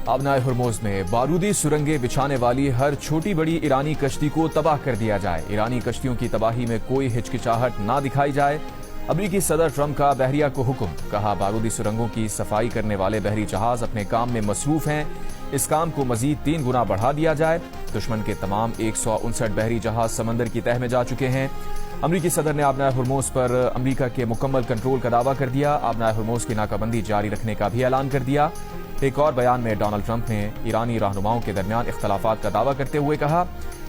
آبنائے ہرموز میں بارودی سرنگیں بچھانے والی ہر چھوٹی بڑی ایرانی کشتی کو تباہ کر دیا جائے۔ ایرانی کشتیوں کی تباہی میں کوئی ہچکچاہٹ نہ دکھائی جائے۔ امریکی صدر ٹرمپ کا بحریہ کو حکم، کہا بارودی سرنگوں کی صفائی کرنے والے بحری جہاز اپنے کام میں مصروف ہیں، اس کام کو مزید 3 گنا بڑھا دیا جائے۔ دشمن کے تمام 159 بحری جہاز سمندر کی تہہ میں جا چکے ہیں۔ امریکی صدر نے آبنائے ہرموز پر امریکہ کے مکمل کنٹرول کا دعویٰ کر دیا۔ آبنائے ہرموز کی ناکہ بندی جاری رکھنے کا بھی اعلان کر دیا۔ ایک اور بیان میں ڈونلڈ ٹرمپ نے ایرانی رہنماؤں کے درمیان اختلافات کا دعویٰ کرتے ہوئے کہا،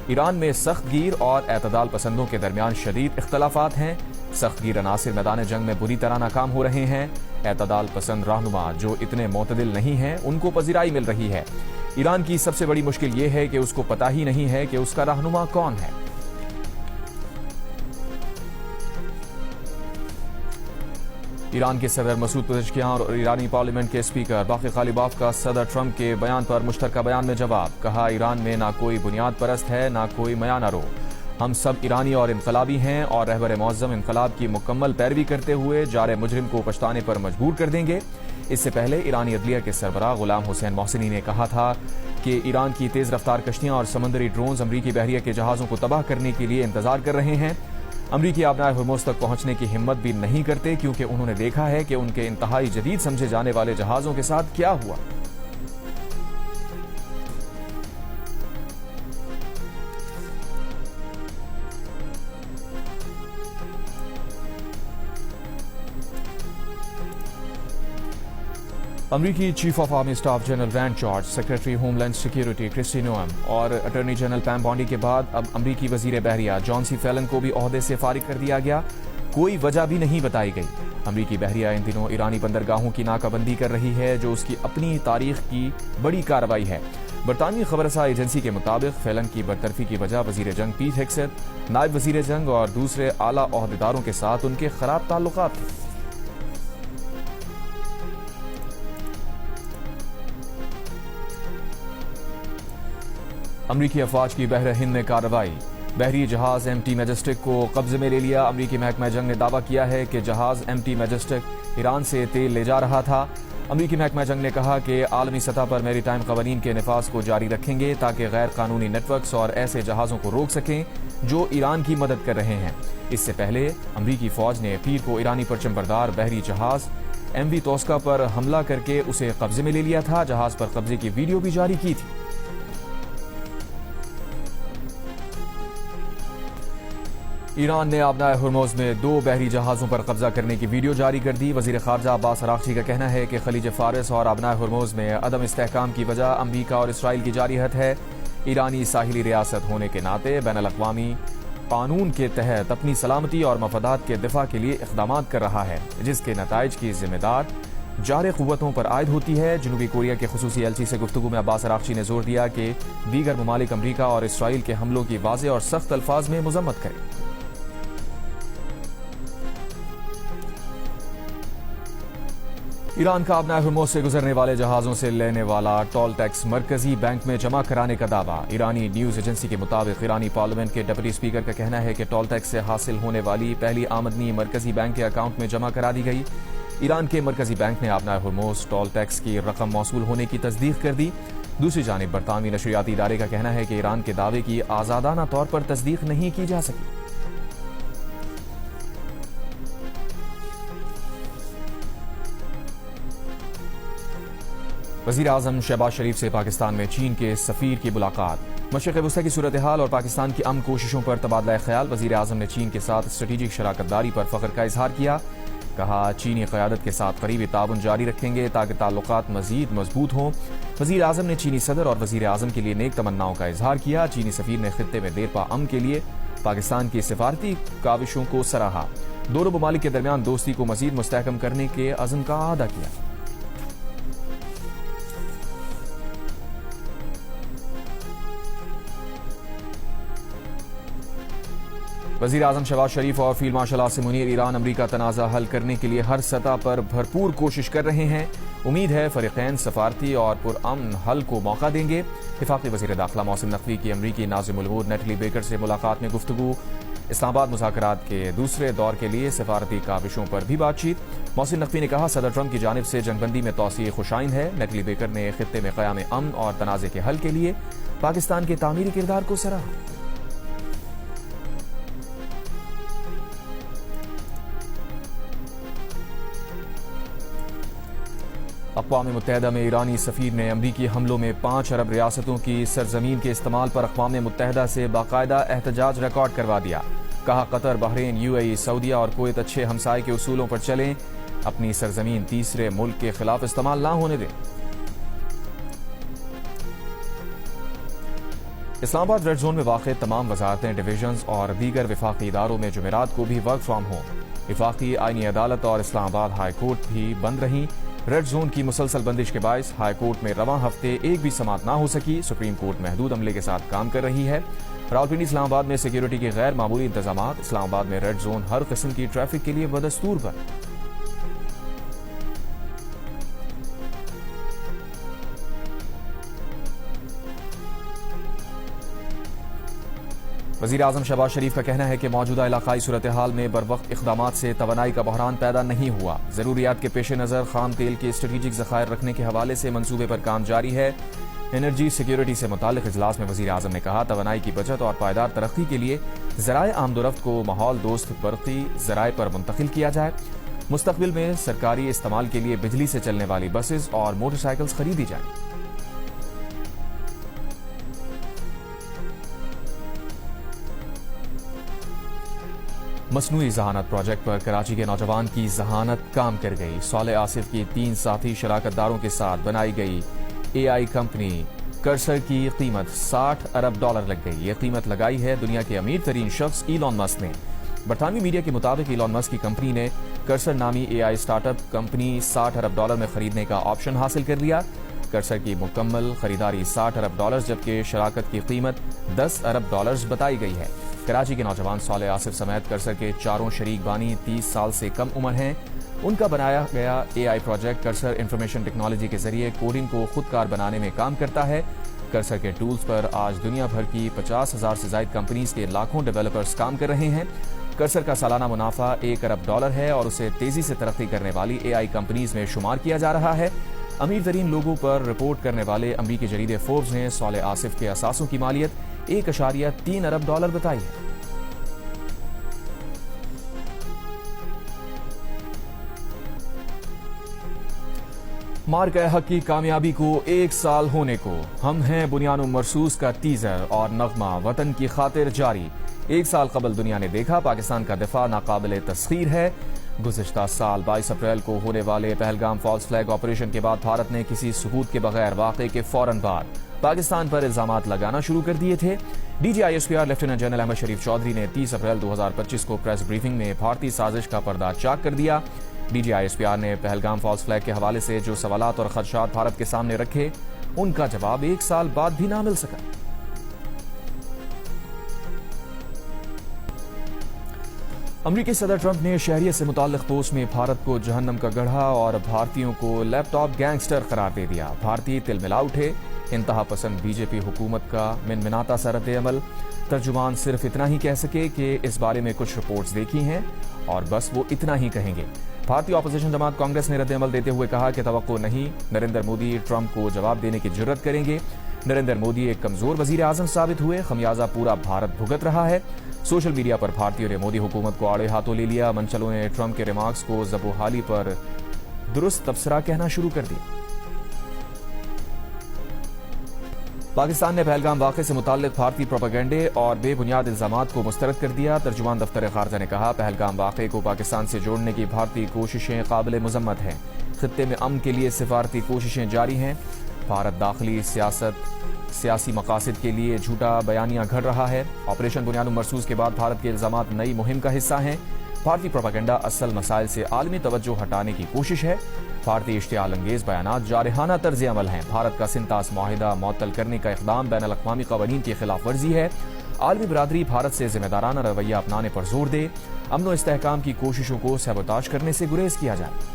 ایران میں سخت گیر اور اعتدال پسندوں کے درمیان شدید اختلافات ہیں۔ سخت گیر عناصر میدان جنگ میں بری طرح ناکام ہو رہے ہیں۔ اعتدال پسند رہنما جو اتنے معتدل نہیں ہیں ان کو پذیرائی مل رہی ہے۔ ایران کی سب سے بڑی مشکل یہ ہے کہ اس کو پتہ ہی نہیں ہے کہ اس کا رہنما کون ہے۔ ایران کے صدر مسعود پزشکیان اور ایرانی پارلیمنٹ کے اسپیکر باقر غالیباف کا صدر ٹرمپ کے بیان پر مشترکہ بیان میں جواب، کہا ایران میں نہ کوئی بنیاد پرست ہے نہ کوئی میانہ رو، ہم سب ایرانی اور انقلابی ہیں اور رہبر معظم انقلاب کی مکمل پیروی کرتے ہوئے جار مجرم کو پچھتانے پر مجبور کر دیں گے۔ اس سے پہلے ایرانی عدلیہ کے سربراہ غلام حسین محسنی نے کہا تھا کہ ایران کی تیز رفتار کشتیاں اور سمندری ڈرونز امریکی بحریہ کے جہازوں کو تباہ کرنے کے لیے انتظار کر رہے ہیں۔ امریکی آبنائے ہرموز تک پہنچنے کی ہمت بھی نہیں کرتے کیونکہ انہوں نے دیکھا ہے کہ ان کے انتہائی جدید سمجھے جانے والے جہازوں کے ساتھ کیا ہوا۔ امریکی chief of army staff general Randy George, secretary homeland security Kristi Noem اور اٹارنی جنرل پیم بونڈی کے بعد اب امریکی وزیر بحریہ جان سی فیلن کو بھی عہدے سے فارغ کر دیا گیا۔ کوئی وجہ بھی نہیں بتائی گئی۔ امریکی بحریہ ان دنوں ایرانی بندرگاہوں کی ناکہ بندی کر رہی ہے جو اس کی اپنی تاریخ کی بڑی کارروائی ہے۔ برطانوی خبررساں ایجنسی کے مطابق فیلن کی برطرفی کی وجہ وزیر جنگ پیٹ ہیگسیت، نائب وزیر جنگ اور دوسرے اعلیٰ عہدیداروں کے ساتھ ان کے خراب تعلقات تھے۔ امریکی افواج کی بحر ہند میں کارروائی، بحری جہاز ایم ٹی میجسٹک کو قبضے میں لے لیا۔ امریکی محکمہ جنگ نے دعویٰ کیا ہے کہ جہاز ایم ٹی میجسٹک ایران سے تیل لے جا رہا تھا۔ امریکی محکمہ جنگ نے کہا کہ عالمی سطح پر میری ٹائم قوانین کے نفاذ کو جاری رکھیں گے تاکہ غیر قانونی نیٹ ورکس اور ایسے جہازوں کو روک سکیں جو ایران کی مدد کر رہے ہیں۔ اس سے پہلے امریکی فوج نے پیر کو ایرانی پرچم بردار بحری جہاز ایم وی توسکا پر حملہ کر کے اسے قبضے میں لے لیا تھا۔ جہاز پر قبضے کی ویڈیو بھی جاری کی تھی۔ ایران نے آبنائے ہرموز میں 2 بحری جہازوں پر قبضہ کرنے کی ویڈیو جاری کر دی۔ وزیر خارجہ عباس اراغچی کا کہنا ہے کہ خلیج فارس اور آبنائے ہرموز میں عدم استحکام کی وجہ امریکہ اور اسرائیل کی جاری حد ہے۔ ایرانی ساحلی ریاست ہونے کے ناطے بین الاقوامی قانون کے تحت اپنی سلامتی اور مفادات کے دفاع کے لیے اقدامات کر رہا ہے، جس کے نتائج کی ذمہ دار جار قوتوں پر عائد ہوتی ہے۔ جنوبی کوریا کے خصوصی ایلچی سے گفتگو میں عباس اراغچی نے زور دیا کہ دیگر ممالک امریکہ اور اسرائیل کے حملوں کی واضح اور سخت الفاظ میں مذمت کریں۔ ایران کا آبنائے ہرموز سے گزرنے والے جہازوں سے لینے والا ٹول ٹیکس مرکزی بینک میں جمع کرانے کا دعویٰ۔ ایرانی نیوز ایجنسی کے مطابق ایرانی پارلیمنٹ کے ڈپٹی اسپیکر کا کہنا ہے کہ ٹول ٹیکس سے حاصل ہونے والی پہلی آمدنی مرکزی بینک کے اکاؤنٹ میں جمع کرا دی گئی۔ ایران کے مرکزی بینک نے آبنائے ہرموز ٹول ٹیکس کی رقم موصول ہونے کی تصدیق کر دی۔ دوسری جانب برطانوی نشریاتی ادارے کا کہنا ہے کہ ایران کے دعوے کی آزادانہ طور پر تصدیق نہیں کی جا سکی۔ وزیر اعظم شہباز شریف سے پاکستان میں چین کے سفیر کی ملاقات، مشرق وسطی کی صورتحال اور پاکستان کی امن کوششوں پر تبادلہ خیال۔ وزیر اعظم نے چین کے ساتھ اسٹریٹجک شراکت داری پر فخر کا اظہار کیا، کہا چینی قیادت کے ساتھ قریبی تعاون جاری رکھیں گے تاکہ تعلقات مزید مضبوط ہوں۔ وزیر اعظم نے چینی صدر اور وزیر اعظم کے لیے نیک تمناؤں کا اظہار کیا۔ چینی سفیر نے خطے میں دیرپا امن کے لیے پاکستان کی سفارتی کاوشوں کو سراہا، دونوں ممالک کے درمیان دوستی کو مزید مستحکم کرنے کے عزم کا اعادہ کیا۔ وزیر اعظم شہباز شریف اور فیلڈ مارشل عاصم منیر ایران امریکہ تنازع حل کرنے کے لیے ہر سطح پر بھرپور کوشش کر رہے ہیں۔ امید ہے فریقین سفارتی اور پرامن حل کو موقع دیں گے۔ وفاقی وزیر داخلہ محسن نقوی کی امریکی ناظم العبور نیٹلی بیکر سے ملاقات میں گفتگو۔ اسلام آباد مذاکرات کے دوسرے دور کے لیے سفارتی کاوشوں پر بھی بات چیت۔ محسن نقوی نے کہا صدر ٹرمپ کی جانب سے جنگ بندی میں توسیع خوشائند ہے۔ نکلی بیکر نے خطے میں قیام امن اور تنازع کے حل کے لیے پاکستان کے تعمیری کردار کو سراہا۔ اقوام متحدہ میں ایرانی سفیر نے امریکی حملوں میں 5 عرب ریاستوں کی سرزمین کے استعمال پر اقوام متحدہ سے باقاعدہ احتجاج ریکارڈ کروا دیا۔ کہا قطر، بحرین، UAE، سعودیہ اور کویت اچھے ہمسائے کے اصولوں پر چلیں، اپنی سرزمین تیسرے ملک کے خلاف استعمال نہ ہونے دیں۔ اسلام آباد ریڈ زون میں واقع تمام وزارتیں، ڈویژنز اور دیگر وفاقی اداروں میں جمعرات کو بھی ورک فرام ہوم۔ وفاقی آئینی عدالت اور اسلام آباد ہائی کورٹ بھی بند رہیں۔ ریڈ زون کی مسلسل بندش کے باعث ہائی کورٹ میں رواں ہفتے ایک بھی سماعت نہ ہو سکی۔ سپریم کورٹ محدود عملے کے ساتھ کام کر رہی ہے۔ راولپنڈی اسلام آباد میں سیکیورٹی کے غیر معمولی انتظامات۔ اسلام آباد میں ریڈ زون ہر قسم کی ٹریفک کے لیے بدستور بند۔ وزیر اعظم شہباز شریف کا کہنا ہے کہ موجودہ علاقائی صورتحال میں بروقت اقدامات سے توانائی کا بحران پیدا نہیں ہوا۔ ضروریات کے پیش نظر خام تیل کے اسٹریٹجک ذخائر رکھنے کے حوالے سے منصوبے پر کام جاری ہے۔ انرجی سیکیورٹی سے متعلق اجلاس میں وزیر اعظم نے کہا توانائی کی بچت اور پائیدار ترقی کے لیے ذرائع آمد و رفت کو ماحول دوست برقی ذرائع پر منتقل کیا جائے۔ مستقبل میں سرکاری استعمال کے لیے بجلی سے چلنے والی بسز اور موٹر سائیکلز خریدی جائیں۔ مصنوعی ذہانت پروجیکٹ پر کراچی کے نوجوان کی ذہانت کام کر گئی۔ صالح آصف کی 3 ساتھی شراکت داروں کے ساتھ بنائی گئی AI کمپنی کرسر کی قیمت $60 ارب لگ گئی۔ یہ قیمت لگائی ہے دنیا کے امیر ترین شخص ایلون مسک نے۔ برطانوی میڈیا کے مطابق ایلون مسک کی کمپنی نے کرسر نامی AI اسٹارٹ اپ کمپنی $60 ارب میں خریدنے کا آپشن حاصل کر لیا۔ کرسر کی مکمل خریداری $60 ارب جبکہ شراکت کی قیمت $10 ارب بتائی گئی ہے۔ کراچی کے نوجوان صالح آصف سمیت کرسر کے چاروں شریک بانی 30 سال سے کم عمر ہیں۔ ان کا بنایا گیا AI project cursor information technology کے ذریعے کوڈنگ کو خود کار بنانے میں کام کرتا ہے۔ کرسر کے ٹولز پر آج دنیا بھر کی 50,000 سے زائد کمپنیز کے لاکھوں ڈیولپرز کام کر رہے ہیں۔ کرسر کا سالانہ منافع $1 ارب ہے اور اسے تیزی سے ترقی کرنے والی AI کمپنیز میں شمار کیا جا رہا ہے۔ امیر ترین لوگوں پر رپورٹ کرنے والے امریکی جریدے فوربس نے صالح آصف کے اثاثوں کی مالیت $1.3 ارب بتائی ہے۔ مارکہ حق کی کامیابی کو 1 سال ہونے کو، ہم ہیں بنیان و مرصوص کا ٹیزر اور نغمہ وطن کی خاطر جاری۔ 1 سال قبل دنیا نے دیکھا پاکستان کا دفاع ناقابل تسخیر ہے۔ گزشتہ سال 22 اپریل کو ہونے والے پہلگام فالس فلیگ آپریشن کے بعد بھارت نے کسی ثبوت کے بغیر واقعے کے فوراً بعد پاکستان پر الزامات لگانا شروع کر دیے تھے۔ DGISPR لیفٹیننٹ جنرل احمد شریف چودھری نے 30 اپریل 2025 کو پریس بریفنگ میں بھارتی سازش کا پردہ چاک کر دیا۔ DGISPR نے پہلگام فالس فلیگ کے حوالے سے جو سوالات اور خدشات بھارت کے سامنے رکھے ان کا جواب 1 سال بعد بھی نہ مل سکا۔ امریکی صدر ٹرمپ نے شہریت سے متعلق پوسٹ میں بھارت کو جہنم کا گڑھا اور بھارتیوں کو لیپ ٹاپ گینگسٹر قرار دے دیا۔ بھارتی تل ملا اٹھے، انتہا پسند BJP حکومت کا منمناتا سا رد عمل۔ ترجمان صرف اتنا ہی کہہ سکے کہ اس بارے میں کچھ رپورٹس دیکھی ہیں اور بس وہ اتنا ہی کہیں گے۔ بھارتی اپوزیشن جماعت کانگریس نے رد عمل دیتے ہوئے کہا کہ توقع نہیں نریندر مودی ٹرمپ کو جواب دینے کی جرت کریں گے۔ نریندر مودی ایک کمزور وزیر اعظم ثابت ہوئے، خمیازہ پورا بھارت بھگت رہا ہے۔ سوشل میڈیا پر بھارتیوں نے مودی حکومت کو آڑے ہاتھوں لے لیا۔ منچلوں نے ٹرمپ کے ریمارکس کو ذب و حالی پر درست تبصرہ کہنا شروع کر دیا۔ پاکستان نے پہلگام واقعے سے متعلق بھارتی پروپیگنڈے اور بے بنیاد الزامات کو مسترد کر دیا۔ ترجمان دفتر خارجہ نے کہا پہلگام واقعے کو پاکستان سے جوڑنے کی بھارتی کوششیں قابل مذمت ہیں۔ خطے میں امن کے لیے سفارتی کوششیں جاری ہیں۔ بھارت داخلی سیاسی مقاصد کے لیے جھوٹا بیانیہ گھڑ رہا ہے۔ آپریشن بنیاد مرصوص کے بعد بھارت کے الزامات نئی مہم کا حصہ ہیں۔ بھارتی پروپیگنڈا اصل مسائل سے عالمی توجہ ہٹانے کی کوشش ہے۔ بھارتی اشتعال انگیز بیانات جارحانہ طرز عمل ہیں۔ بھارت کا سنتاس معاہدہ معطل کرنے کا اقدام بین الاقوامی قوانین کی خلاف ورزی ہے۔ عالمی برادری بھارت سے ذمہ دارانہ رویہ اپنانے پر زور دے۔ امن و استحکام کی کوششوں کو سیبوتاژ کرنے سے گریز کیا جائے۔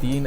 3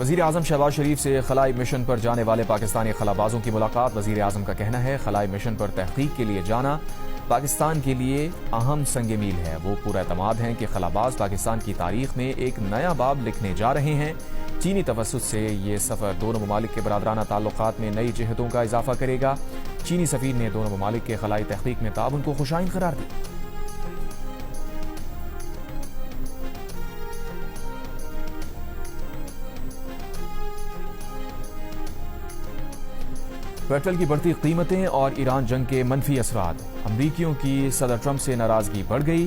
وزیر اعظم شہباز شریف سے خلائی مشن پر جانے والے پاکستانی خلابازوں کی ملاقات۔ وزیر اعظم کا کہنا ہے خلائی مشن پر تحقیق کے لیے جانا پاکستان کے لیے اہم سنگ میل ہے۔ وہ پورا اعتماد ہیں کہ خلاباز پاکستان کی تاریخ میں ایک نیا باب لکھنے جا رہے ہیں۔ چینی توسط سے یہ سفر دونوں ممالک کے برادرانہ تعلقات میں نئی جہتوں کا اضافہ کرے گا۔ چینی سفیر نے دونوں ممالک کے خلائی تحقیق میں تعاون کو خوش آئند قرار دیا۔ پیٹرول کی بڑھتی قیمتیں اور ایران جنگ کے منفی اثرات۔ امریکیوں کی صدر ٹرمپ سے ناراضگی بڑھ گئی۔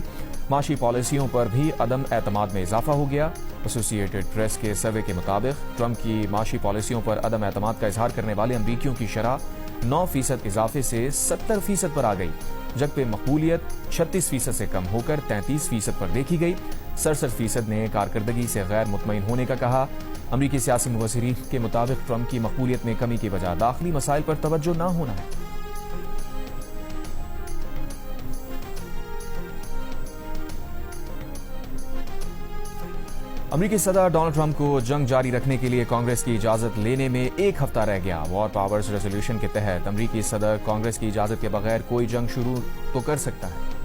معاشی پالیسیوں پر بھی عدم اعتماد میں اضافہ ہو گیا۔ ایسوسی ایٹڈ پریس کے سروے کے مطابق ٹرمپ کی معاشی پالیسیوں پر عدم اعتماد کا اظہار کرنے والے امریکیوں کی شرح 9% اضافے سے 70% پر آ گئی، جبکہ مقبولیت 36% سے کم ہو کر 33% پر دیکھی گئی۔ 67% نے کارکردگی سے غیر مطمئن ہونے کا کہا۔ امریکی سیاسی مبصرین کے مطابق ٹرمپ کی مقبولیت میں کمی کی وجہ داخلی مسائل پر توجہ نہ ہونا ہے۔ امریکی صدر ڈونلڈ ٹرمپ کو جنگ جاری رکھنے کے لیے کانگریس کی اجازت لینے میں ایک ہفتہ رہ گیا۔ وار پاورز ریزولوشن کے تحت امریکی صدر کانگریس کی اجازت کے بغیر کوئی جنگ شروع تو کر سکتا ہے۔